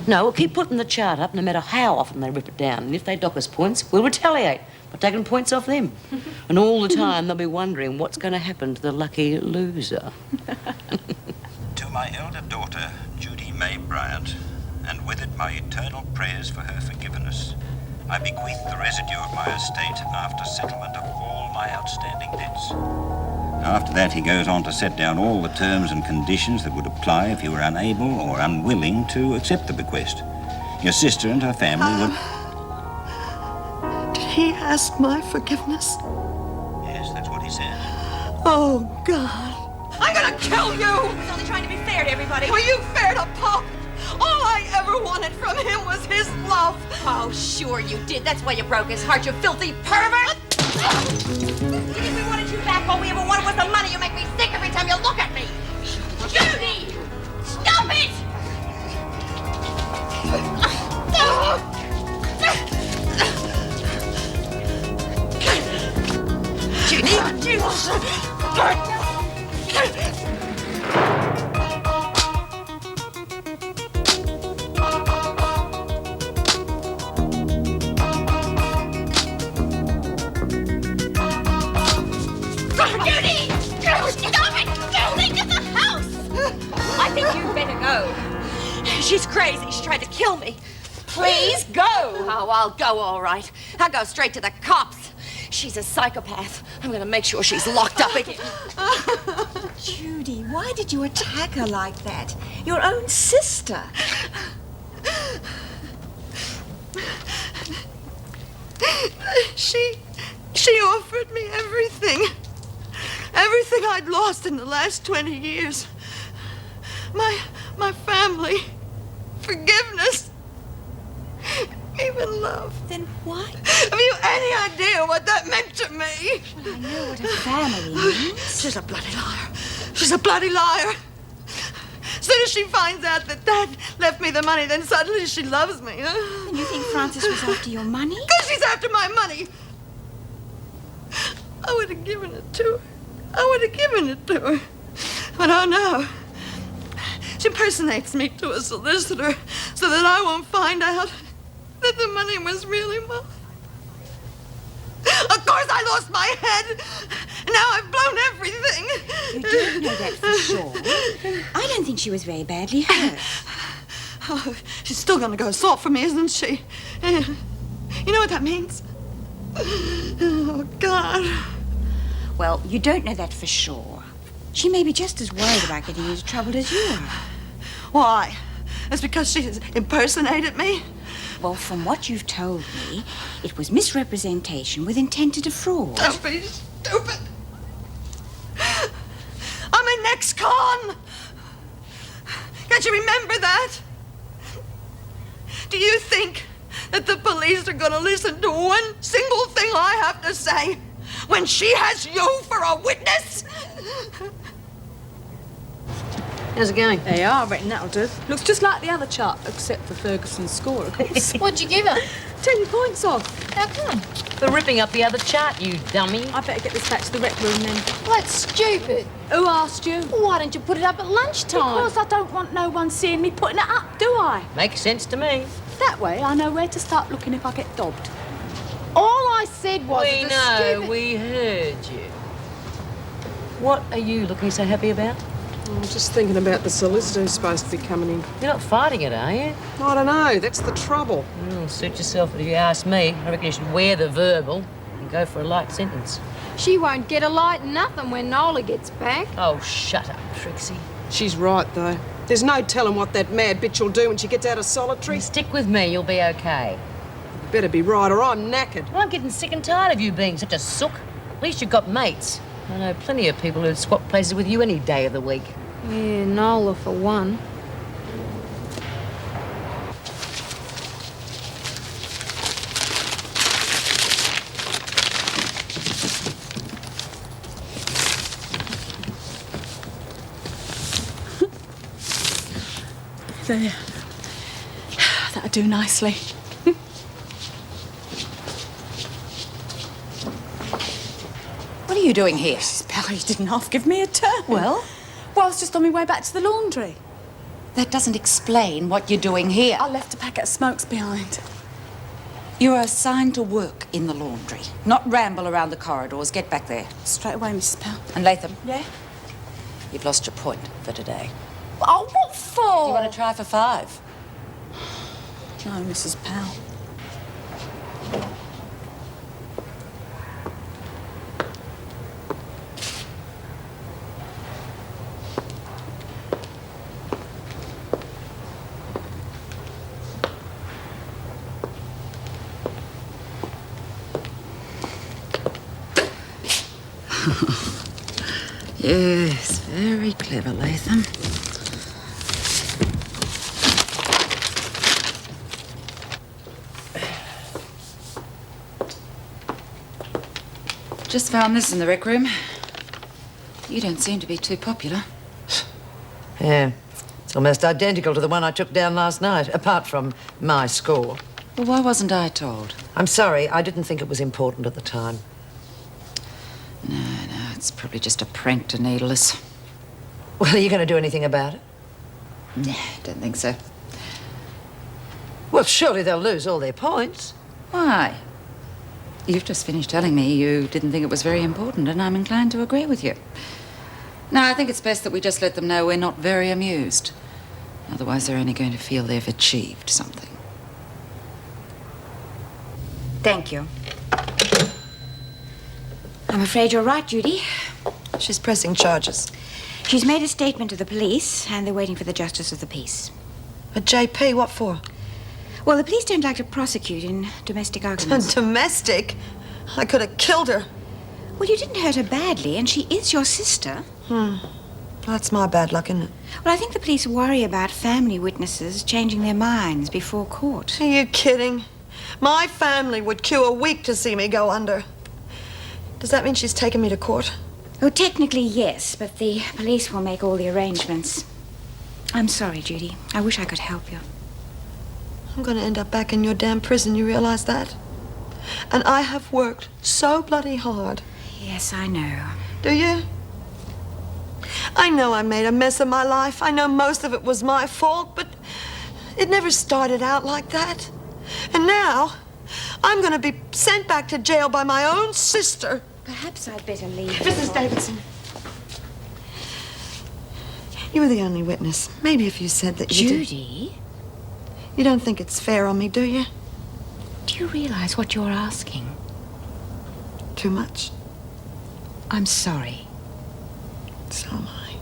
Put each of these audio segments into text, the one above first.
No, we'll keep putting the chart up no matter how often they rip it down. And if they dock us points, we'll retaliate by taking points off them. And all the time they'll be wondering what's going to happen to the lucky loser. To my elder daughter, Judy May Bryant, and with it my eternal prayers for her forgiveness, I bequeath the residue of my estate after settlement of all my outstanding debts. After that, he goes on to set down all the terms and conditions that would apply if you were unable or unwilling to accept the bequest. Your sister and her family would... Did he ask my forgiveness? Yes, that's what he said. Oh, God. I'm gonna kill you! I was only trying to be fair to everybody. Were you fair to Pop? All I ever wanted from him was his love. Oh, sure you did. That's why you broke his heart, you filthy pervert! You think we wanted you back? All we ever wanted was the money. You make me sick every time you look at me. Judy! Stop it! She's crazy. She tried to kill me. Please go. Oh, I'll go, all right. I'll go straight to the cops. She's a psychopath. I'm going to make sure she's locked up again. Judy, why did you attack her like that? Your own sister. She offered me everything. Everything I'd lost in the last 20 years. My family. Forgiveness. Even love. Then why? Have you any idea what that meant to me? Well, I know what a family means. She's a bloody liar. She's a bloody liar. As soon as she finds out that Dad left me the money, then suddenly she loves me. And you think Francis was after your money? Because she's after my money. I would have given it to her. I would have given it to her. But oh no. She impersonates me to a solicitor so that I won't find out that the money was really mine. Of course I lost my head. Now I've blown everything. You don't know that for sure. I don't think she was very badly hurt. Oh, she's still going to go soft for me, isn't she? You know what that means? Oh, God. Well, you don't know that for sure. She may be just as worried about getting into trouble as you are. Why? It's because she has impersonated me? Well, from what you've told me, it was misrepresentation with intent to defraud. Don't be stupid. I'm an ex-con. Can't you remember that? Do you think that the police are going to listen to one single thing I have to say when she has you for a witness? How's it going? Yeah, I reckon that'll do. Looks just like the other chart, except for Ferguson's score, of course. What'd you give her? 10 points off. How come? For ripping up the other chart, you dummy. I better get this back to the rec room then. Well, that's stupid. Who asked you? Well, why don't you put it up at lunchtime? Because I don't want no one seeing me putting it up, do I? Makes sense to me. That way I know where to start looking if I get dobbed. All I said was We the know, stupid... we heard you. What are you looking so happy about? I'm just thinking about the solicitor who's supposed to be coming in. You're not fighting it, are you? I don't know, that's the trouble. Suit yourself, but if you ask me, I reckon you should wear the verbal and go for a light sentence. She won't get a light nothing when Nola gets back. Oh, shut up, Trixie. She's right, though. There's no telling what that mad bitch will do when she gets out of solitary. Stick with me, you'll be okay. You better be right or I'm knackered. Well, I'm getting sick and tired of you being such a sook. At least you've got mates. I know plenty of people who'd swap places with you any day of the week. Yeah, Nola for one. There. That'll do nicely. What are you doing here? Mrs. Bell, you didn't half give me a turn. Well? Well, I was just on my way back to the laundry. That doesn't explain what you're doing here. I left a packet of smokes behind. You're assigned to work in the laundry, not ramble around the corridors. Get back there. Straight away, Mrs. Powell. And Latham, Yeah? you've lost your point for today. Oh, what for? You want to try for 5? No, Mrs. Powell. Yes, very clever, Latham. Just found this in the rec room. You don't seem to be too popular. Yeah, it's almost identical to the one I took down last night, apart from my score. Well, why wasn't I told? I'm sorry, I didn't think it was important at the time. No, it's probably just a prank to needle us. Well, are you going to do anything about it? Nah, don't think so. Well, surely they'll lose all their points. Why? You've just finished telling me you didn't think it was very important, and I'm inclined to agree with you. No, I think it's best that we just let them know we're not very amused. Otherwise, they're only going to feel they've achieved something. Thank you. I'm afraid you're right, Judy. She's pressing charges. She's made a statement to the police, and they're waiting for the Justice of the Peace. A JP, what for? Well, the police don't like to prosecute in domestic arguments. Domestic? I could have killed her. Well, you didn't hurt her badly, and she is your sister. That's my bad luck, isn't it? Well, I think the police worry about family witnesses changing their minds before court. Are you kidding? My family would queue a week to see me go under. Does that mean she's taken me to court? Oh, technically, yes, but the police will make all the arrangements. I'm sorry, Judy. I wish I could help you. I'm going to end up back in your damn prison, you realize that? And I have worked so bloody hard. Yes, I know. Do you? I know I made a mess of my life. I know most of it was my fault, but it never started out like that. And now, I'm going to be sent back to jail by my own sister. Perhaps I'd better leave. Mrs. Davidson. You were the only witness. Maybe if you said that you Judy? You don't think it's fair on me, do you? Do you realize what you're asking? Too much. I'm sorry. So am I.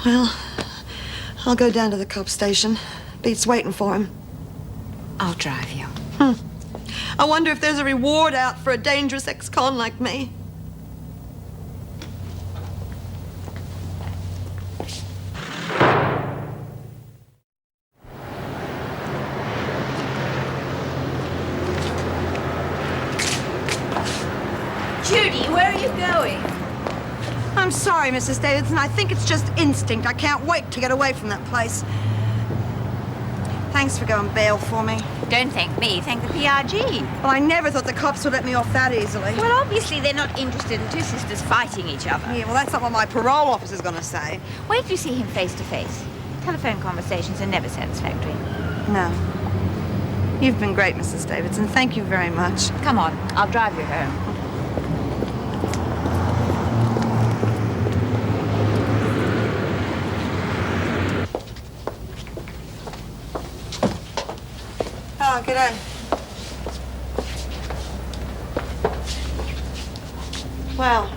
Well, I'll go down to the cop station. Beat's waiting for him. I'll drive you. I wonder if there's a reward out for a dangerous ex-con like me. Judy, where are you going? I'm sorry, Mrs. Davidson. I think it's just instinct. I can't wait to get away from that place. Thanks for going bail for me. Don't thank me, thank the PRG. Well, I never thought the cops would let me off that easily. Well, obviously they're not interested in two sisters fighting each other. Yeah, well, that's not what my parole officer's going to say. Wait till you see him face to face. Telephone conversations are never satisfactory. No. You've been great, Mrs. Davidson. Thank you very much. Come on, I'll drive you home. Oh, g'day. Well,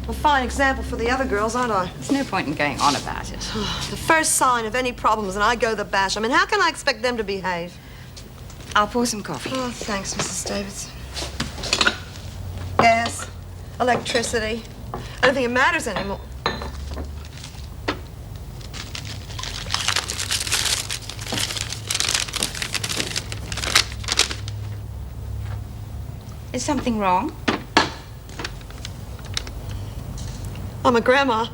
a fine example for the other girls, aren't I? There's no point in going on about it. The first sign of any problems and I go the bash. I mean, how can I expect them to behave? I'll pour some coffee. Oh, thanks, Mrs. Davidson. Gas, electricity. I don't think it matters anymore. Is something wrong? I'm a grandma.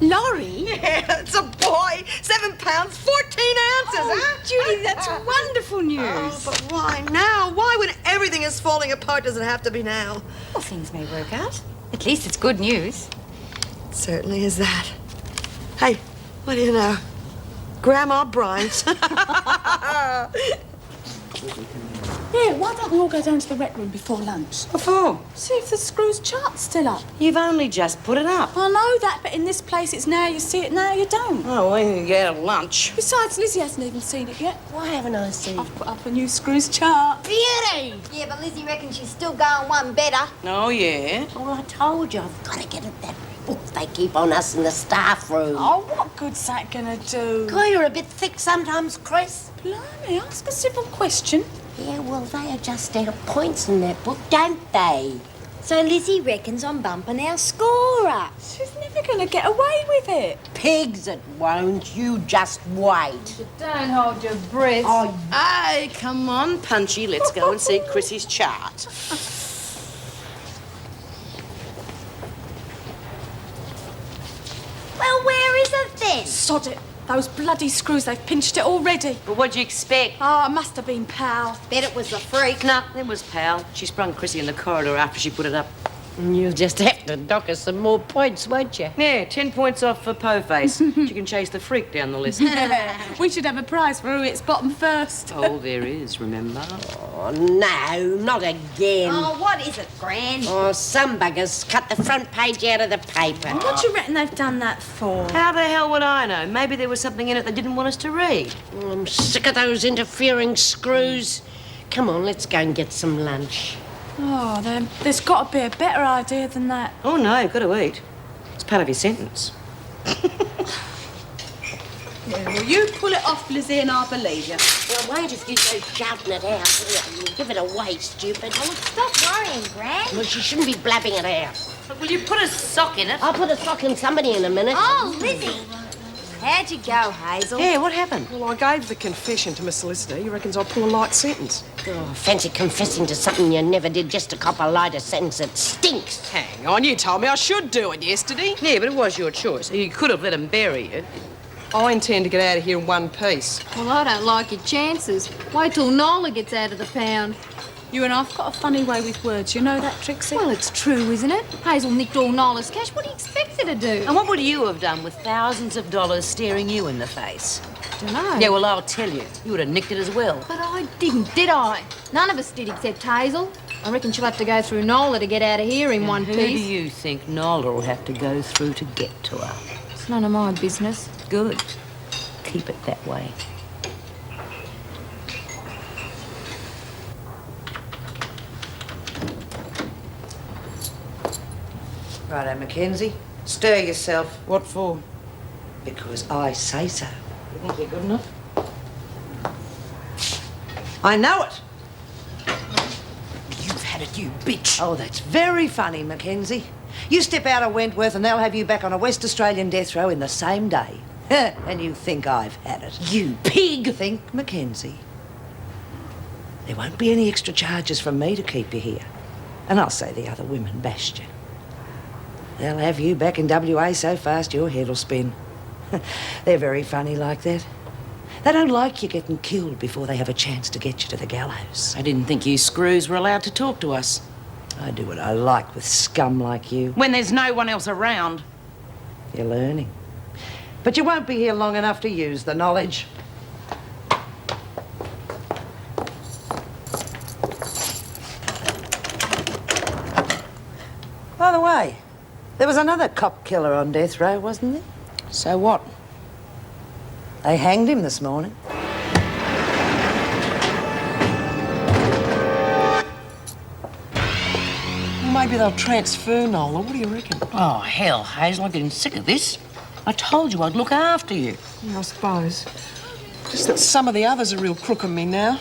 Laurie? Yeah, it's a boy. 7 pounds, 14 ounces, huh? Judy, that's wonderful news. Oh, but why now? Why, when everything is falling apart, does it have to be now? Well, things may work out. At least it's good news. It certainly is that. Hey, What do you know? Grandma Bryant's. Yeah, why don't we all go down to the rec room before lunch? What for? See if the Screws chart's still up. You've only just put it up. I know that, but in this place it's now you see it, now you don't. Oh, well, you get a lunch. Besides, Lizzie hasn't even seen it yet. Why haven't I seen I've put up a new Screws chart. Beauty! Yeah, but Lizzie reckons she's still going one better. Oh, yeah? Well, I told you, I've got to get at that book they keep on us in the staff room. Oh, what good's that gonna do? God, you're a bit thick sometimes, Chris. Blimey, ask a civil question. Yeah, well, they adjust their points in that book, don't they? So Lizzie reckons I'm bumping our score up. She's never gonna get away with it. Pigs, it won't. You just wait. Don't hold your breath. Oh, hey, come on, Punchy. Let's go and see Chrissy's chart. Well, where is it then? Sod it. Those bloody Screws, they've pinched it already. But what'd you expect? Oh, it must have been Pal. Bet it was the freak. No, it was Pal. She sprung Chrissy in the corridor after she put it up. You'll just have to dock us some more points, won't you? Yeah, 10 points off for Po-Face. She can chase the freak down the list. We should have a prize for who hits bottom first. Oh, there is, remember? Oh, no, not again. Oh, what is it, Gran? Oh, some buggers cut the front page out of the paper. What do you reckon they've done that for? How the hell would I know? Maybe there was something in it they didn't want us to read. I'm sick of those interfering Screws. Come on, let's go and get some lunch. Oh, there's got to be a better idea than that. Oh, no, you've got to eat. It's part of your sentence. Yeah, well, you pull it off, Lizzie, and I'll believe you. Well, wait if you go shouting it out. Here, you give it away, stupid. Oh, stop worrying, Gran. Well, she shouldn't be blabbing it out. But will you put a sock in it? I'll put a sock in somebody in a minute. Oh, Lizzie. How'd you go, Hazel? Yeah, what happened? Well, I gave the confession to my solicitor. He reckons I'll pull a light sentence. Oh, fancy confessing to something you never did just to cop a lighter sentence. It stinks. Hang on, you told me I should do it yesterday. Yeah, but it was your choice. You could have let him bury you. I intend to get out of here in one piece. Well, I don't like your chances. Wait till Nola gets out of the pound. You and I've got a funny way with words. You know that, Trixie? Well, it's true, isn't it? Hazel nicked all Nola's cash. What do you expect her to do? And what would you have done with thousands of dollars staring you in the face? Dunno. Yeah, well, I'll tell you. You would have nicked it as well. But I didn't, did I? None of us did except Hazel. I reckon she'll have to go through Nola to get out of here in one Who piece. do you think Nola will have to go through to get to her? It's none of my business. Good. Keep it that way. Righto, Mackenzie. Stir yourself. What for? Because I say so. You think you're good enough? I know it. You've had it, you bitch. Oh, that's very funny, Mackenzie. You step out of Wentworth and they'll have you back on a West Australian death row in the same day. And you think I've had it. You pig! Think, Mackenzie. There won't be any extra charges from me to keep you here. And I'll say the other women bashed you. They'll have you back in WA so fast your head'll spin. They're very funny like that. They don't like you getting killed before they have a chance to get you to the gallows. I didn't think you screws were allowed to talk to us. I do what I like with scum like you. When there's no one else around. You're learning. But you won't be here long enough to use the knowledge. By the way, there was another cop killer on death row, wasn't there? So what? They hanged him this morning. Maybe they'll transfer Nola. What do you reckon? Oh, hell, Hazel, I'm getting sick of this. I told you I'd look after you. I suppose. Just that some of the others are real crook on me now.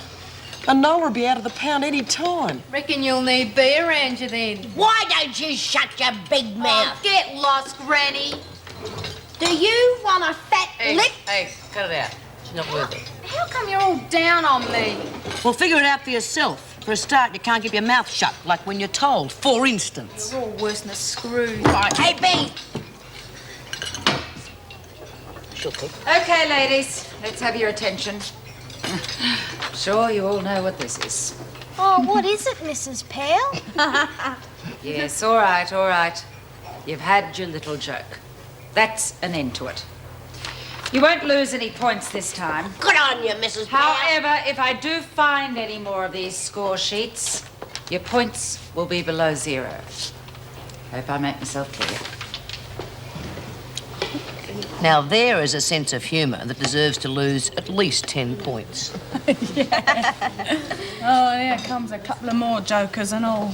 And Nola will be out of the pound any time. Reckon you'll need Bea around you then. Why don't you shut your big mouth? Oh, get lost, Granny. Do you want a fat lip? Hey, cut it out. She's not worth it. How come you're all down on me? Well, figure it out for yourself. For a start, you can't keep your mouth shut, like when you're told, for instance. You're all worse than a screw. Right. Hey, Bea. Okay, ladies, let's have your attention. Sure, you all know what this is. Oh, what is it, Mrs. Pell? Yes, all right, all right. You've had your little joke. That's an end to it. You won't lose any points this time. Good on you, Mrs. Brown. However, if I do find any more of these score sheets, your points will be below 0. Hope I make myself clear. Now, there is a sense of humour that deserves to lose at least 10 points. Oh, here comes a couple of more jokers and all.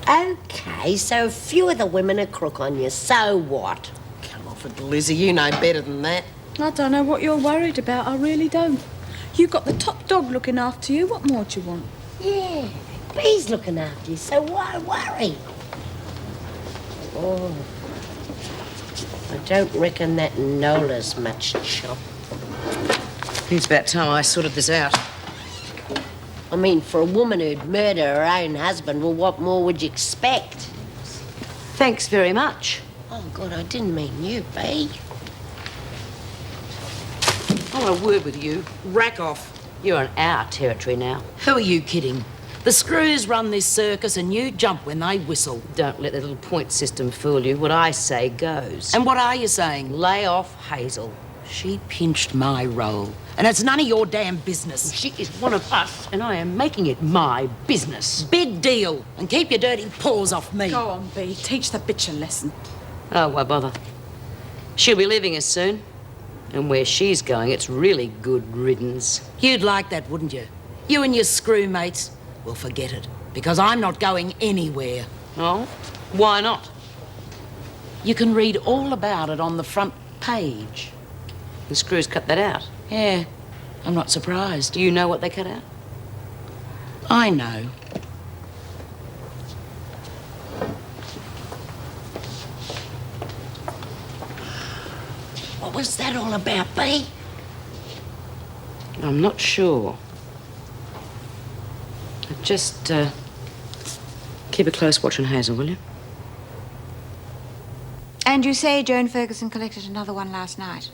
Okay, so a few of the women are crook on you. So what? Come off it, Lizzie. You know better than that. I don't know what you're worried about. I really don't. You've got the top dog looking after you. What more do you want? Yeah, Bee's looking after you, so why worry? Oh, I don't reckon that Nola's much chop. It's about time I sorted this out. I mean, for a woman who'd murder her own husband, well, what more would you expect? Thanks very much. Oh, God, I didn't mean you, Bee. I want a word with you. Rack off. You're on our territory now. Who are you kidding? The screws run this circus and you jump when they whistle. Don't let the little point system fool you. What I say goes. And what are you saying? Lay off Hazel. She pinched my role, and it's none of your damn business. She is one of us, and I am making it my business. Big deal, and keep your dirty paws off me. Go on, Bee. Teach the bitch a lesson. Oh, why bother? She'll be leaving us soon. And where she's going, it's really good riddance. You'd like that, wouldn't you? You and your screw mates. Well, forget it, because I'm not going anywhere. Oh? Why not? You can read all about it on the front page. The screws cut that out. Yeah, I'm not surprised. Do you know what they cut out? I know. What was that all about, Bee? I'm not sure. Just keep a close watch on Hazel, will you? And you say Joan Ferguson collected another one last night?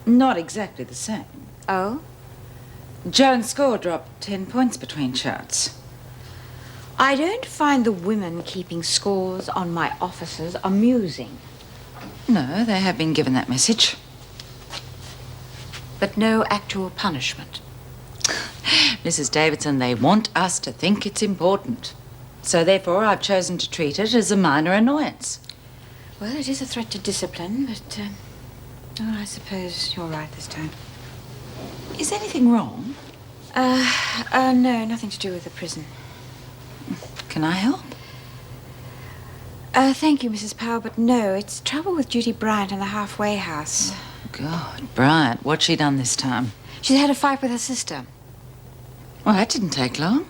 Not exactly the same. Oh? Joan's score dropped 10 points between charts. I don't find the women keeping scores on my officers amusing. No, they have been given that message. But no actual punishment. Mrs. Davidson, they want us to think it's important. So therefore, I've chosen to treat it as a minor annoyance. Well, it is a threat to discipline, but, oh, I suppose you're right this time. Is anything wrong? No, nothing to do with the prison. Can I help? Thank you, Mrs. Powell, but no, it's trouble with Judy Bryant in the halfway house. God, Bryant, what's she done this time? She's had a fight with her sister. Well, that didn't take long.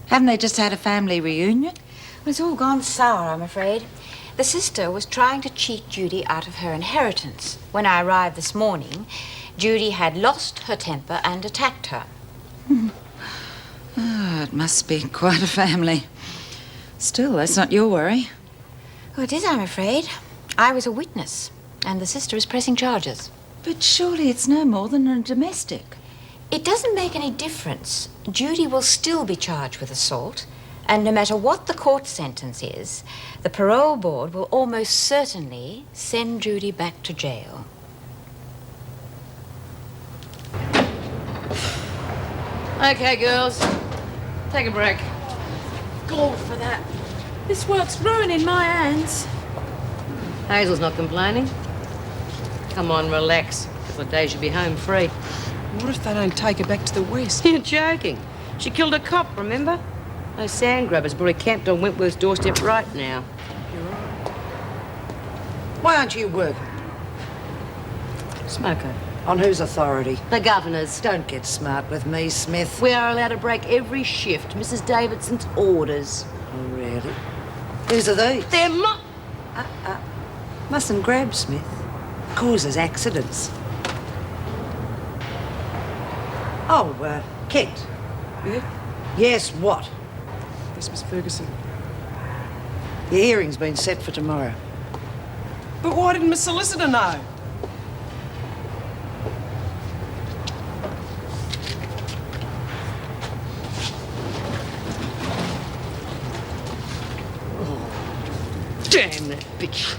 Haven't they just had a family reunion? Well, it's all gone sour, I'm afraid. The sister was trying to cheat Judy out of her inheritance. When I arrived this morning, Judy had lost her temper and attacked her. Oh, it must be quite a family. Still, that's not your worry. Oh, it is, I'm afraid. I was a witness, and the sister is pressing charges. But surely it's no more than a domestic. It doesn't make any difference. Judy will still be charged with assault, and no matter what the court sentence is, the parole board will almost certainly send Judy back to jail. Okay, girls. Take a break. God for that. This work's ruining my hands. Hazel's not complaining. Come on, relax. A couple of days you'll be home free. What if they don't take her back to the west? You're joking. She killed a cop, remember? Those sand grabbers probably camped on Wentworth's doorstep right now. You're right. Why aren't you working? Smoko. On whose authority? The governor's. Don't get smart with me, Smith. We are allowed to break every shift. Mrs. Davidson's orders. Oh, really? Whose are these? They're not. Mustn't grab, Smith. Causes accidents. Oh, Kent. Yeah? Yes, what? Yes, Miss Ferguson. The hearing's been set for tomorrow. But why didn't Miss Solicitor know? Damn that bitch.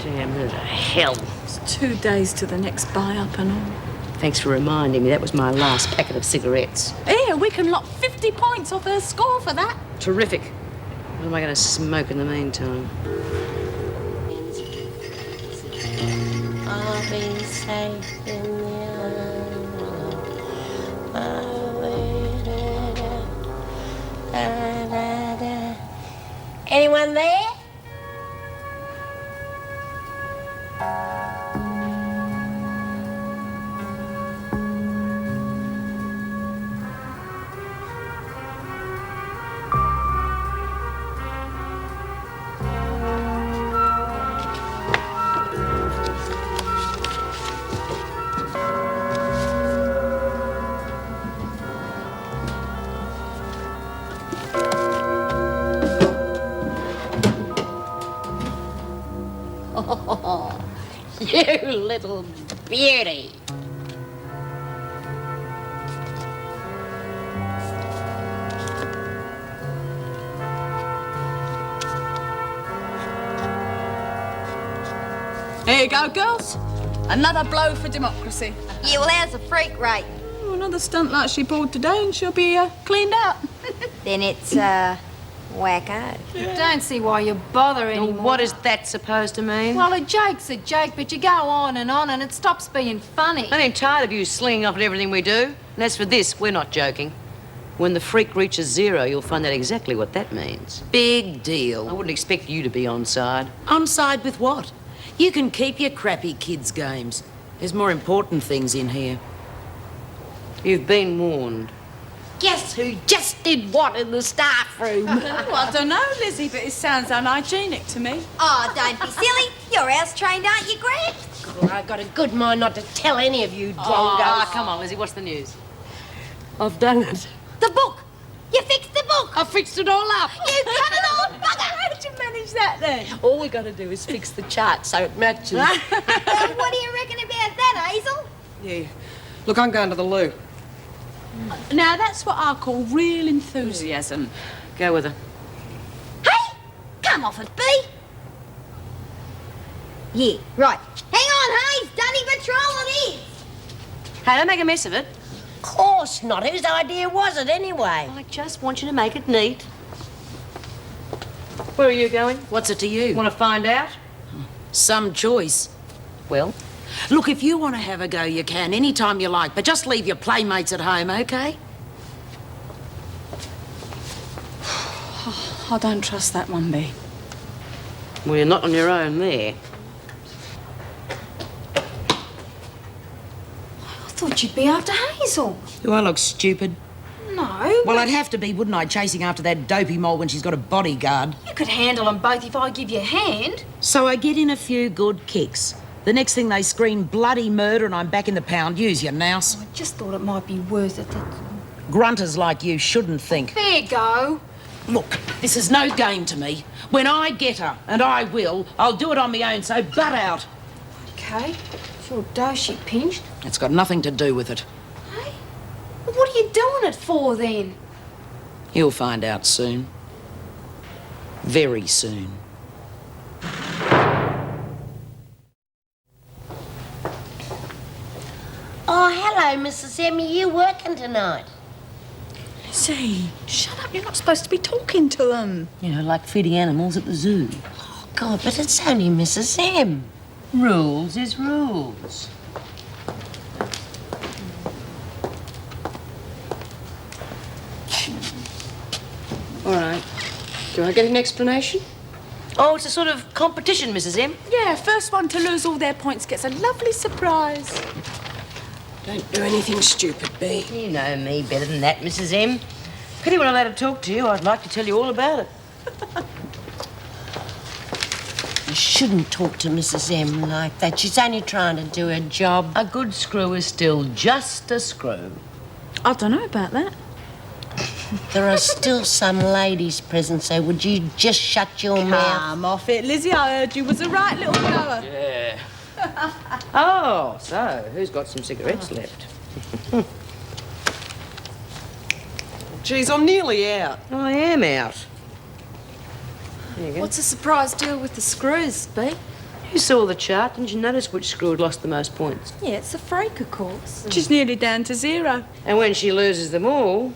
Damn her to hell. It's 2 days to the next buy-up and all. Thanks for reminding me. That was my last packet of cigarettes. Here, we can lock 50 points off her score for that. Terrific. What am I going to smoke in the meantime? I'll be safe in Anyone there? Oh, you little beauty. Here you go, girls. Another blow for democracy. Yeah, well, how's the freak rate? Oh, another stunt like she pulled today and she'll be cleaned out. Then it's, wacko. Don't see why you bother Well, anymore. what is that supposed to mean? Well, a joke's a joke, but you go on and it stops being funny. I'm tired of you slinging off at everything we do. And as for this, we're not joking. When the freak reaches 0, you'll find out exactly what that means. Big deal. I wouldn't expect you to be on side. On side with what? You can keep your crappy kids' games. There's more important things in here. You've been warned. Guess who just did what in the staff room? Well, I don't know, Lizzie, but it sounds unhygienic to me. Oh, don't be silly. You're house trained, aren't you, Greg? Well, I've got a good mind not to tell any of you drongos. Oh, come on, Lizzie, what's the news? I've done it. The book. You fixed the book. I fixed it all up. You got it all, bugger. How did you manage that then? All we got to do is fix the chart so it matches. Well, what do you reckon about that, Hazel? Yeah. Look, I'm going to the loo. Now, that's what I call real enthusiasm. Go with her. Hey, come off it, B. Yeah, right. Hang on, Hayes. Dunny Patrol it is. Hey, don't make a mess of it. Of course not. Whose idea was it anyway? I just want you to make it neat. Where are you going? What's it to you? Want to find out? Some choice. Well, Look, if you want to have a go, you can, any time you like, but just leave your playmates at home, OK? I don't trust that one, B. well, you're not on your own there. I thought you'd be after Hazel. Do I look stupid? No. Well, I'd have to be, wouldn't I, chasing after that dopey mole when she's got a bodyguard. You could handle them both if I give you a hand. So I get in a few good kicks. The next thing they scream bloody murder and I'm back in the pound. Use your nous. I just thought it might be worth it. Grunters like you shouldn't think. There you go. Look, this is no game to me. When I get her, and I will, I'll do it on my own, so butt out. Okay. It's your dough she pinched. It's got nothing to do with it. Hey? Well, what are you doing it for then? You'll find out soon. Very soon. Oh, hello, Mrs. Emmy. You working tonight? Lizzie, shut up. You're not supposed to be talking to them. You know, like feeding animals at the zoo. Oh, God, but it's only Mrs. M. Rules is rules. All right. Do I get an explanation? Oh, it's a sort of competition, Mrs. M. Yeah, first one to lose all their points gets a lovely surprise. Don't do anything stupid, B. You know me better than that, Mrs. M. Pity when I'm allowed to talk to you. I'd like to tell you all about it. You shouldn't talk to Mrs. M like that. She's only trying to do her job. A good screw is still just a screw. I don't know about that. There are still some ladies present, so would you just shut your mouth? Come off it, Lizzie. I heard you was a right little goer. Yeah. Oh, so who's got some cigarettes left? Geez, I'm nearly out. I am out. There you go. What's the surprise deal with the screws, B? You saw the chart. Didn't you notice which screw had lost the most points? Yeah, it's a freak, of course. She's nearly down to 0. And when she loses them all,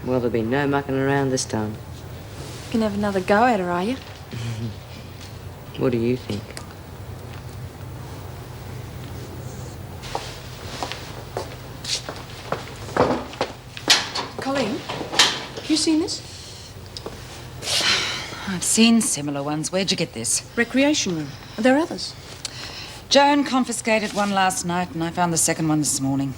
well, there'll be no mucking around this time. You can have another go at her, are you? What do you think? Colleen, have you seen this? I've seen similar ones. Where'd you get this? Recreation room. Are there others? Joan confiscated one last night, and I found the second one this morning.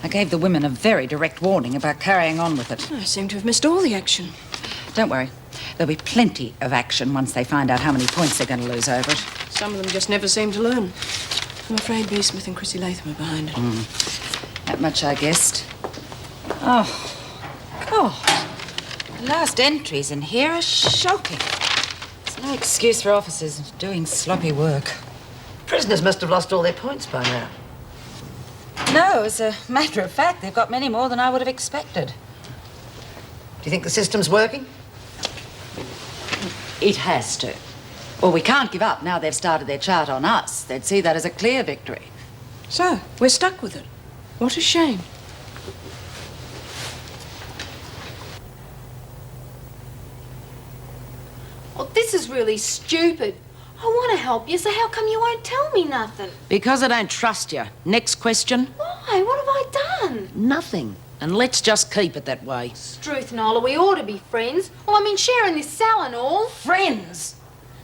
I gave the women a very direct warning about carrying on with it. I seem to have missed all the action. Don't worry. There'll be plenty of action once they find out how many points they're going to lose over it. Some of them just never seem to learn. I'm afraid B. Smith and Chrissy Latham are behind it. That much I guessed. Oh, God. The last entries in here are shocking. There's no excuse for officers doing sloppy work. Prisoners must have lost all their points by now. No, as a matter of fact, they've got many more than I would have expected. Do you think the system's working? It has to. Well, we can't give up now they've started their chart on us. They'd see that as a clear victory. So, we're stuck with it. What a shame. Well, this is really stupid. I want to help you, so how come you won't tell me nothing? Because I don't trust you. Next question. Why? What have I done? Nothing. And let's just keep it that way. Struth, Nola, we ought to be friends. Well, I mean, sharing this cell and all. Friends?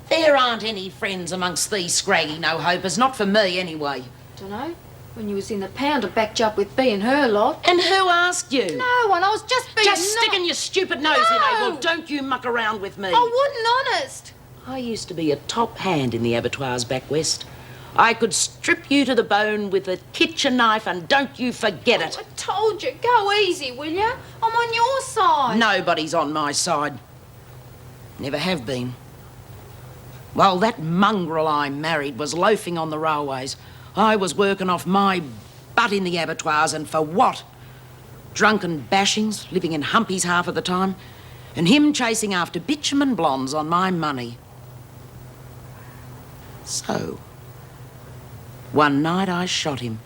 There aren't any friends amongst these scraggy no-hopers. Not for me, anyway. Dunno. When you was in the pound, I backed you up with B and her lot. And who asked you? No one. I was just being Just sticking your stupid nose in, eh? Well, don't you muck around with me. I wouldn't, honest. I used to be a top hand in the abattoirs back west. I could strip you to the bone with a kitchen knife, and don't you forget it. I told you, go easy, will you? I'm on your side. Nobody's on my side. Never have been. Well, that mongrel I married was loafing on the railways. I was working off my butt in the abattoirs, and for what? Drunken bashings, living in humpies half of the time, and him chasing after bitumen blondes on my money. So, one night I shot him.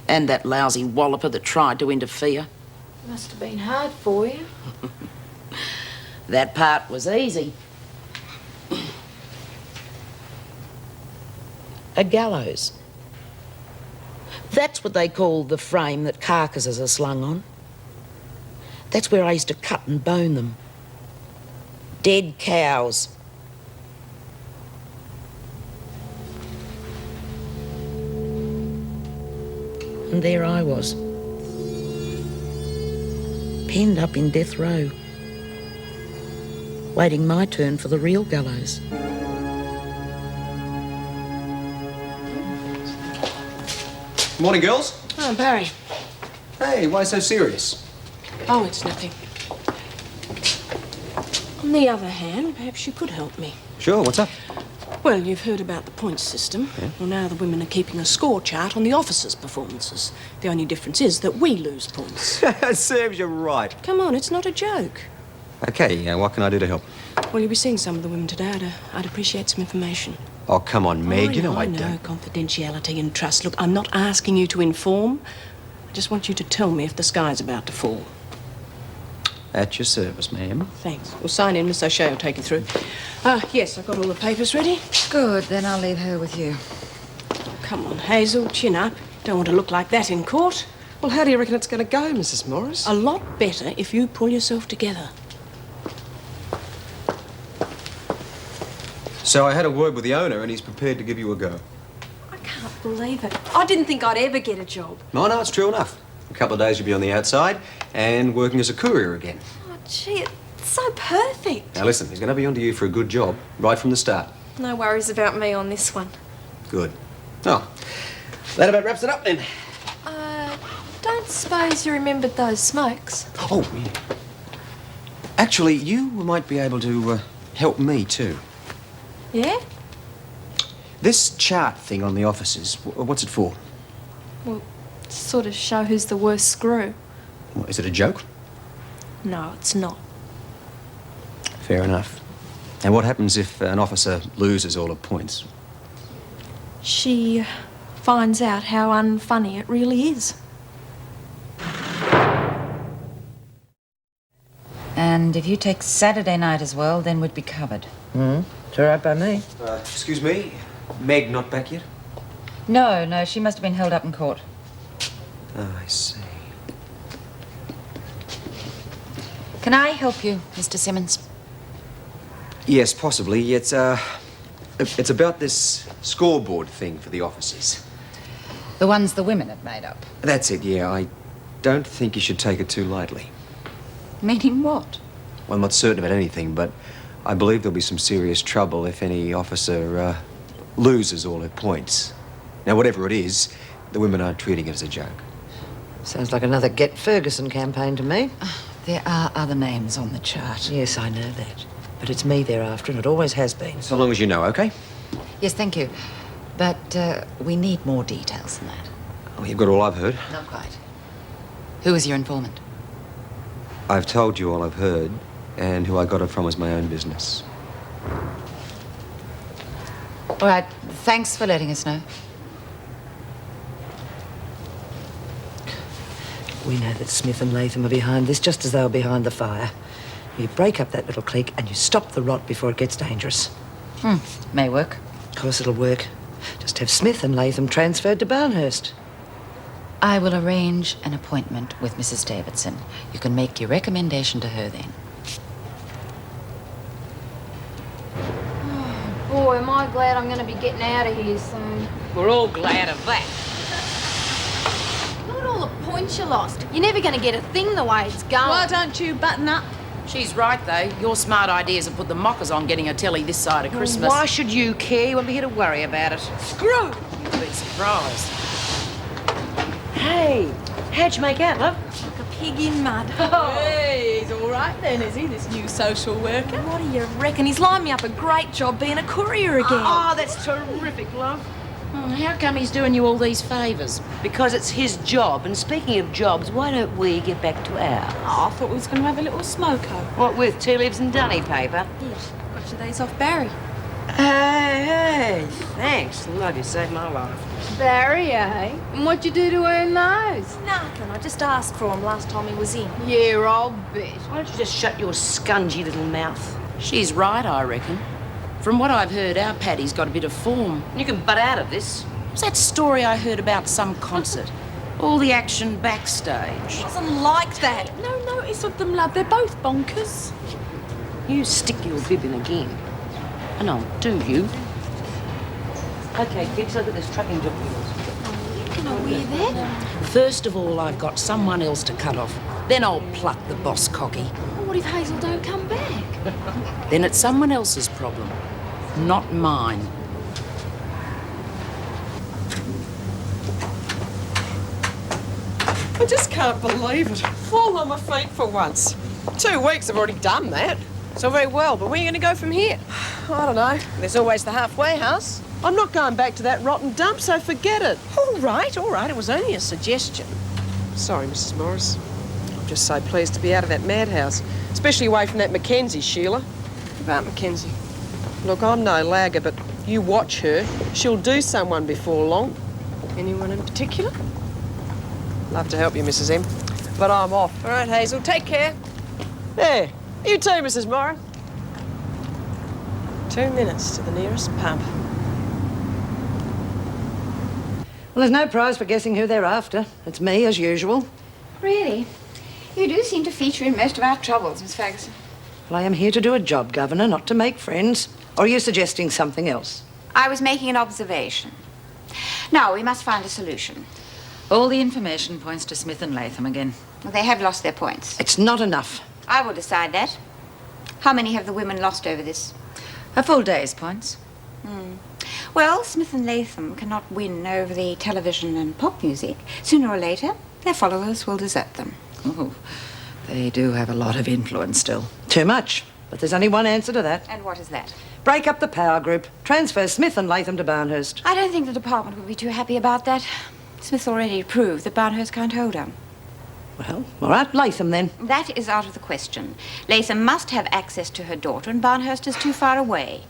And that lousy walloper that tried to interfere. Must have been hard for you. That part was easy. A gallows. That's what they call the frame that carcasses are slung on. That's where I used to cut and bone them. Dead cows. And there I was, penned up in death row, waiting my turn for the real gallows. Morning, girls. Oh, Barry. Hey, why so serious? Oh, it's nothing. On the other hand, perhaps you could help me. Sure, what's up? Well, you've heard about the points system. Yeah. Well, now the women are keeping a score chart on the officers' performances. The only difference is that we lose points. Serves you right. Come on, it's not a joke. Okay, what can I do to help? Well, you'll be seeing some of the women today. I'd appreciate some information. Oh, come on, Meg, you know I know, don't. confidentiality and trust. Look, I'm not asking you to inform. I just want you to tell me if the sky's about to fall. At your service, ma'am. Thanks. We'll sign in. Miss O'Shea will take you through. Yes, I've got all the papers ready. Good, then I'll leave her with you. Come on, Hazel, chin up. Don't want to look like that in court. Well, how do you reckon it's going to go, Mrs. Morris? A lot better if you pull yourself together. So I had a word with the owner, and he's prepared to give you a go. I can't believe it. I didn't think I'd ever get a job. No, it's true enough. A couple of days you'll be on the outside and working as a courier again. Oh, gee, it's so perfect. Now listen, he's going to be onto you for a good job right from the start. No worries about me on this one. Good. Oh, that about wraps it up then. Don't suppose you remembered those smokes? Oh, yeah. Actually, you might be able to help me too. Yeah? This chart thing on the officers, what's it for? Well, to sort of show who's the worst screw. What, is it a joke? No, it's not. Fair enough. And what happens if an officer loses all her points? She finds out how unfunny it really is. And if you take Saturday night as well, then we'd be covered. It's all right by me. Excuse me? Meg not back yet? No, she must have been held up in court. Oh, I see. Can I help you, Mr. Simmons? Yes, possibly. It's about this scoreboard thing for the officers. The ones the women have made up. That's it, yeah. I don't think you should take it too lightly. Meaning what? Well, I'm not certain about anything, but I believe there'll be some serious trouble if any officer loses all her points. Now, whatever it is, the women aren't treating it as a joke. Sounds like another Get Ferguson campaign to me. There are other names on the chart. Yes, I know that. But it's me they're after, and it always has been. So long as you know, okay? Yes, thank you. But we need more details than that. Well, you've got all I've heard. Not quite. Who is your informant? I've told you all I've heard, and who I got it from is my own business. All right, thanks for letting us know. We know that Smith and Latham are behind this, just as they were behind the fire. You break up that little clique and you stop the rot before it gets dangerous. May work. Of course it'll work. Just have Smith and Latham transferred to Barnhurst. I will arrange an appointment with Mrs. Davidson. You can make your recommendation to her then. Boy, am I glad I'm going to be getting out of here soon. We're all glad of that. Look at all the points you lost. You're never going to get a thing the way it's going. Why don't you button up? She's right, though. Your smart ideas have put the mockers on getting a telly this side of Christmas. Why should you care? You won't be here to worry about it. Screw! You'd be surprised. Hey, how'd you make out, love? Like a pig in mud. Hey, he's all right then, is he, this new social worker? What do you reckon? He's lined me up a great job being a courier again. Oh, that's terrific, love. How come he's doing you all these favours? Because it's his job. And speaking of jobs, why don't we get back to ours? Oh, I thought we was going to have a little smoko. What with? Tea leaves and dunny paper? Yes, got your days off Barry. Hey, thanks. Love, you saved my life. Barry, eh? And what'd you do to earn those? Nothing, I just asked for him last time he was in. Yeah, I'll bet. Why don't you just shut your scungy little mouth? She's right, I reckon. From what I've heard, our Paddy's got a bit of form. You can butt out of this. What's that story I heard about some concert? All the action backstage. He wasn't like that. No notice of them, love. They're both bonkers. You stick your bib in again. And I'll do you. Okay, kids, look at this trucking job of yours. Can I wear that? First of all, I've got someone else to cut off. Then I'll pluck the boss cocky. Well, what if Hazel don't come back? Then it's someone else's problem, not mine. I just can't believe it. Fall on my feet for once. 2 weeks I've already done that. So very well, but where are you going to go from here? I don't know. There's always the halfway house. I'm not going back to that rotten dump, so forget it. All right. It was only a suggestion. Sorry, Mrs. Morris. I'm just so pleased to be out of that madhouse, especially away from that Mackenzie, Sheila. About Mackenzie. Look, I'm no lagger, but you watch her. She'll do someone before long. Anyone in particular? Love to help you, Mrs. M. But I'm off. All right, Hazel, take care. There. You too, Mrs. Morris. 2 minutes to the nearest pub. Well, there's no prize for guessing who they're after. It's me, as usual. Really? You do seem to feature in most of our troubles, Miss Ferguson. Well, I am here to do a job, Governor, not to make friends. Or are you suggesting something else? I was making an observation. Now, we must find a solution. All the information points to Smith and Latham again. Well, they have lost their points. It's not enough. I will decide that. How many have the women lost over this? A full day's points. Well, Smith and Latham cannot win over the television and pop music. Sooner or later, their followers will desert them. Oh, they do have a lot of influence still. Too much. But there's only one answer to that. And what is that? Break up the power group. Transfer Smith and Latham to Barnhurst. I don't think the department would be too happy about that. Smith's already proved that Barnhurst can't hold him. Well, all right, Latham then. That is out of the question. Latham must have access to her daughter, and Barnhurst is too far away.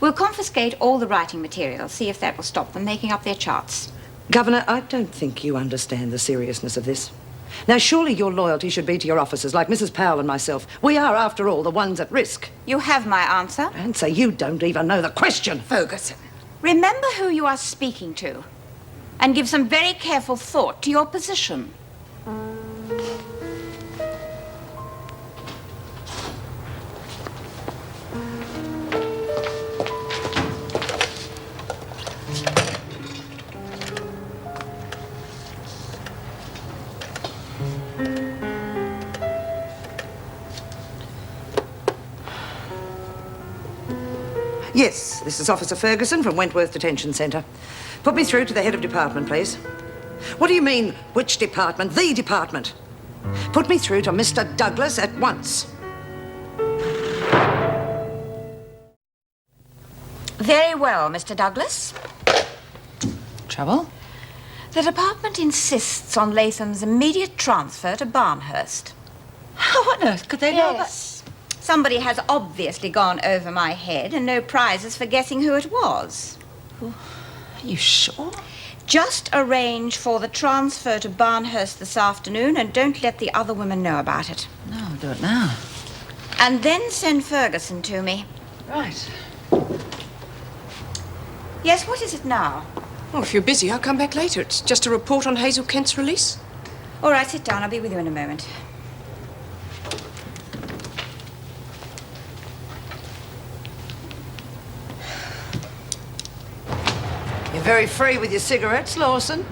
We'll confiscate all the writing material, see if that will stop them making up their charts. Governor, I don't think you understand the seriousness of this. Now, surely your loyalty should be to your officers, like Mrs. Powell and myself. We are, after all, the ones at risk. You have my answer. And so you don't even know the question. Ferguson. Remember who you are speaking to, and give some very careful thought to your position. Yes, this is Officer Ferguson from Wentworth Detention Centre. Put me through to the head of department, please. What do you mean, which department? The department. Put me through to Mr. Douglas at once. Very well, Mr. Douglas. Trouble? The department insists on Latham's immediate transfer to Barnhurst. How on earth could they know that? Yes. Somebody has obviously gone over my head, and no prizes for guessing who it was. Are you sure? Just arrange for the transfer to Barnhurst this afternoon, and don't let the other women know about it. No, I'll do it now. And then send Ferguson to me. Right. Yes, what is it now? Oh, if you're busy, I'll come back later. It's just a report on Hazel Kent's release. All right, sit down. I'll be with you in a moment. You're very free with your cigarettes, Lawson.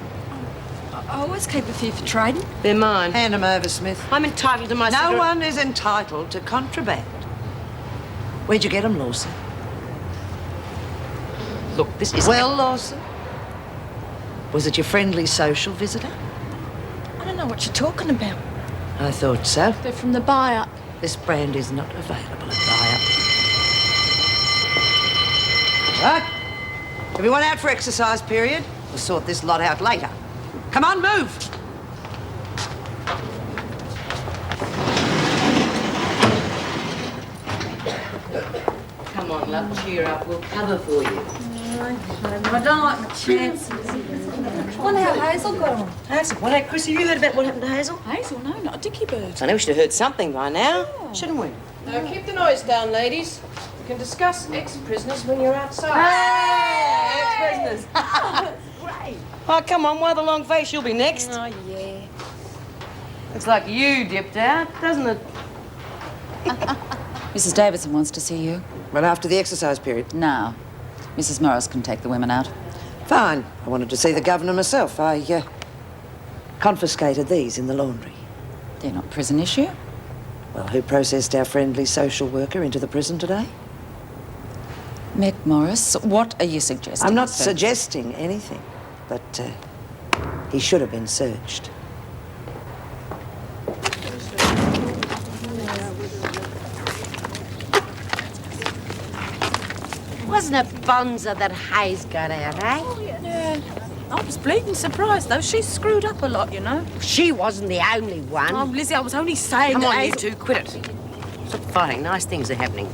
I always keep a few for trading. They're mine. Hand them over, Smith. I'm entitled to my No cigarette. one is entitled to contraband. Where'd you get them, Lawson? Look, this is... Well, Lawson? Was it your friendly social visitor? I don't know what you're talking about. I thought so. They're from the buy-up. This brand is not available at buy-up. Right. Everyone out for exercise period. We'll sort this lot out later. Come on, move! Come on, love, cheer up. We'll cover for you. I don't like my chances. I wonder how Hazel got on. Hazel? What, Chrissy, have you heard about what happened to Hazel? Hazel? No, not a dicky bird. I know we should have heard something by now, shouldn't we? Now, keep the noise down, ladies. We can discuss ex-prisoners when you're outside. Hey, ex-prisoners. Great. Oh, come on, why the long face? You'll be next. Oh, yeah. Looks like you dipped out, doesn't it? Mrs. Davidson wants to see you. Well, after the exercise period. Now. Mrs. Morris can take the women out. Fine. I wanted to see the governor myself. I confiscated these in the laundry. They're not prison issue. Well, who processed our friendly social worker into the prison today? Meg Morris, what are you suggesting? I'm not sir? suggesting anything, but he should have been searched. Wasn't it bonza that Hayes got out, eh? Oh, yeah. I was bleeding surprised, though. She's screwed up a lot, you know. She wasn't the only one. Oh, Lizzie, I was only saying Come that on, you Hazel... two, quit it. Stop fighting. Nice things are happening.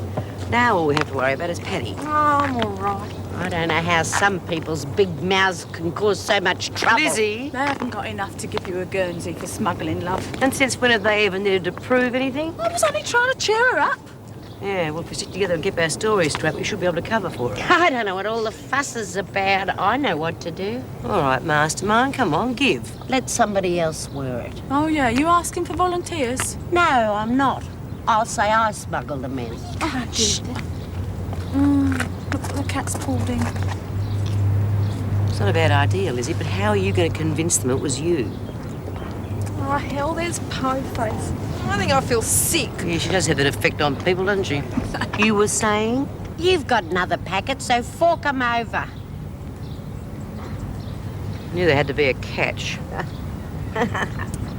Now all we have to worry about is Patty. Oh, I'm all right. I don't know how some people's big mouths can cause so much trouble. Lizzie? They haven't got enough to give you a Guernsey for smuggling, love. And since when have they ever needed to prove anything? I was only trying to cheer her up. Yeah, well, if we stick together and keep our stories straight, we should be able to cover for it. I don't know what all the fuss is about. I know what to do. All right, mastermind, come on, give. Let somebody else wear it. Oh, yeah, you asking for volunteers? No, I'm not. I'll say I smuggled them in. Oh, did. Look, the cat's pulled in. It's not a bad idea, Lizzie, but how are you going to convince them it was you? Oh, hell, there's Po Face. I think I feel sick. Yeah, she does have that effect on people, doesn't she? You were saying? You've got another packet, so fork 'em over. Knew there had to be a catch.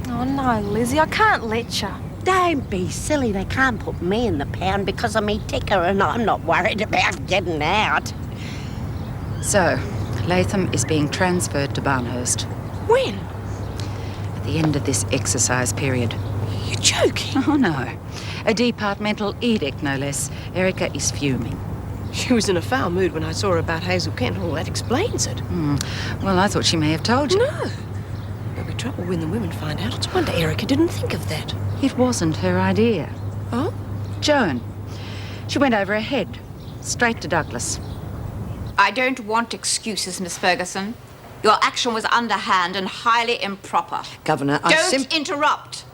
Oh, no, Lizzie, I can't let you. Don't be silly. They can't put me in the pound because of me ticker, and I'm not worried about getting out. So, Latham is being transferred to Barnhurst. When? At the end of this exercise period. You're joking. Oh, no. A departmental edict, no less. Erica is fuming. She was in a foul mood when I saw her about Hazel Kent. All that explains it. Well, I thought she may have told you. No. There'll be trouble when the women find out. It's a wonder Erica didn't think of that. It wasn't her idea. Oh? Joan. She went over her head, straight to Douglas. I don't want excuses, Miss Ferguson. Your action was underhand and highly improper. Governor, Don't interrupt.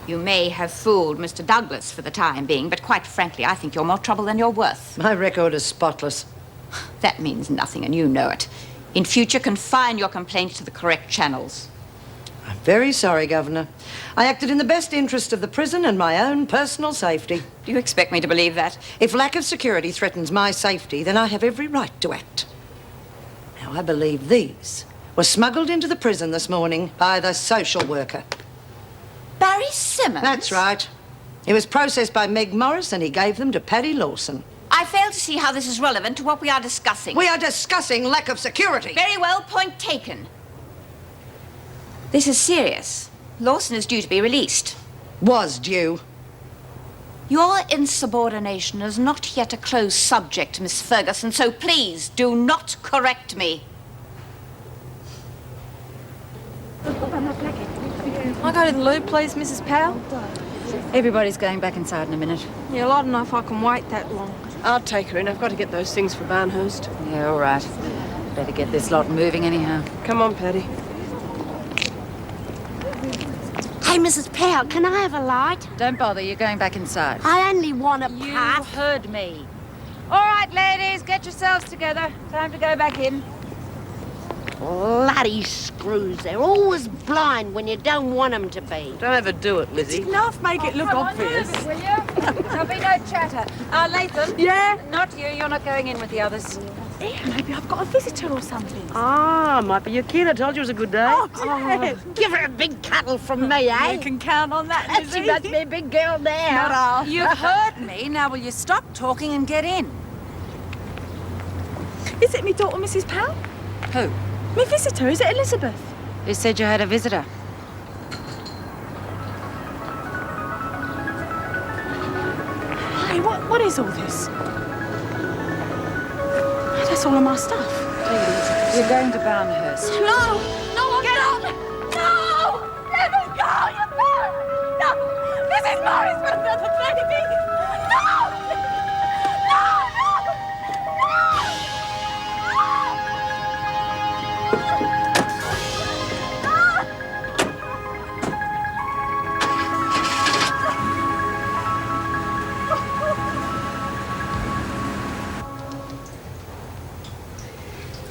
You may have fooled Mr. Douglas for the time being, but quite frankly, I think you're more trouble than you're worth. My record is spotless. That means nothing, and you know it. In future, confine your complaints to the correct channels. I'm very sorry, Governor. I acted in the best interest of the prison and my own personal safety. Do you expect me to believe that? If lack of security threatens my safety, then I have every right to act. Now, I believe these were smuggled into the prison this morning by the social worker. Barry Simmons? That's right. He was processed by Meg Morris and he gave them to Paddy Lawson. I fail to see how this is relevant to what we are discussing. We are discussing lack of security. Very well, point taken. This is serious. Lawson is due to be released. Was due. Your insubordination is not yet a closed subject, Miss Ferguson, so please do not correct me. I go to the loo, please, Mrs. Powell? Everybody's going back inside in a minute. Yeah, well, I don't know if I can wait that long. I'll take her in. I've got to get those things for Barnhurst. Yeah, all right. Better get this lot moving anyhow. Come on, Paddy. Hey, Mrs. Powell, can I have a light? Don't bother, you're going back inside. I only want a You puff. heard me. All right, ladies, get yourselves together. Time to go back in. Bloody screws. They're always blind when you don't want them to be. Don't ever do it, Lizzie. Enough, make it look obvious. Will you? There'll be no chatter. Latham. Yeah? Not you. You're not going in with the others. Yeah, maybe I've got a visitor or something. Ah, might be your kid. I told you it was a good day. Oh, Dad. Give her a big cuddle from me, eh? You can count on that, She Lizzie. must be a big girl now. Not half. You've heard me. Now will you stop talking and get in? Is it me daughter, Mrs. Powell? Who? Me visitor, is it Elizabeth? Who said you had a visitor? Hey, what is all this? That's all of my stuff. You're going to Barnhurst. No! No, get up! No! Let me go, you man! No! Mrs. Morris will never play me! No!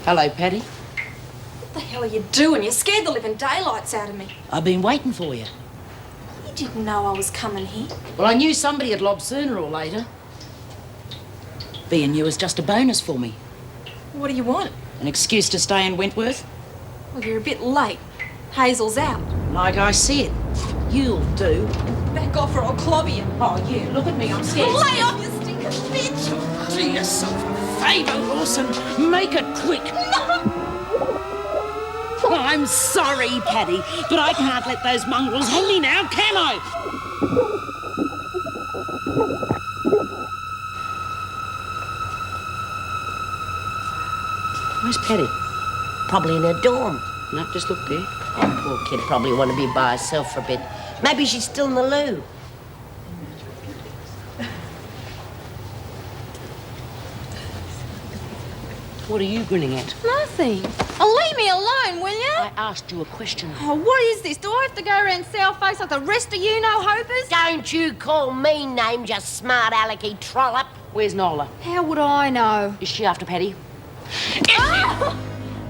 Hello, Paddy. What the hell are you doing? You scared the living daylights out of me. I've been waiting for you. You didn't know I was coming here. Well, I knew somebody had lobbed sooner or later. Being you was just a bonus for me. What do you want? An excuse to stay in Wentworth. Well, you're a bit late. Hazel's out. Like I said, you'll do. Back off or I'll clobber you. Oh, yeah, look at me, I'm scared. Lay off, you stinking bitch! Do yourself a favour, Lawson. Make it quick. Oh, I'm sorry, Paddy, but I can't let those mongrels hang me now, can I? Where's Paddy? Probably in her dorm. No, just look there. Oh, poor kid probably want to be by herself for a bit. Maybe she's still in the loo. What are you grinning at? Nothing. Oh, leave me alone, will you? I asked you a question. Oh, what is this? Do I have to go around sour-faced like the rest of you no-hopers? Don't you call me names, you smart alecky trollop. Where's Nola? How would I know? Is she after Paddy? Oh,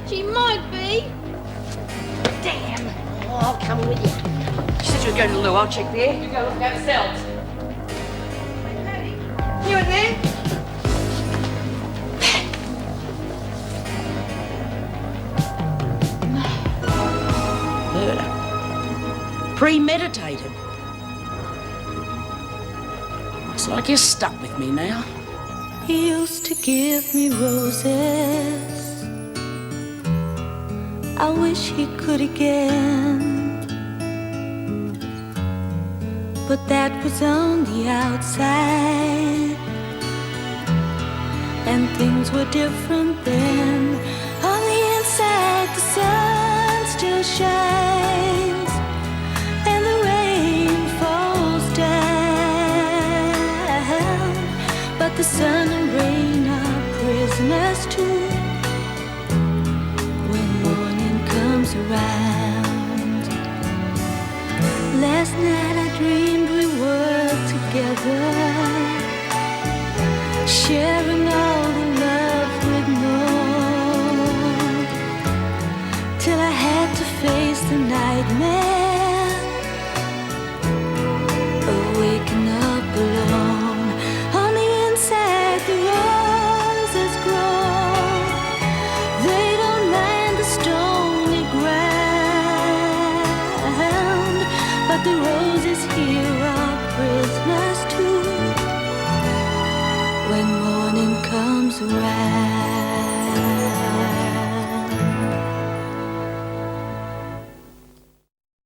she might be. Damn. Oh, I'll come with you. She said she was going to the loo. I'll check there. You go look at yourselves. You in there? Murder. Premeditated. Looks like you're stuck with me now. He used to give me roses I wish he could again, but that was on the outside, and things were different then. On the inside, the sun still shines, and the rain falls down, but the sun and rain are prisoners too. When morning comes around, last night I dreamed we were together, sharing all the love we'd known, till I had to face the nightmare of waking up alone. On the inside, the roses grow. They don't mind the stony ground, but the roses here are prisoners too. When morning comes around.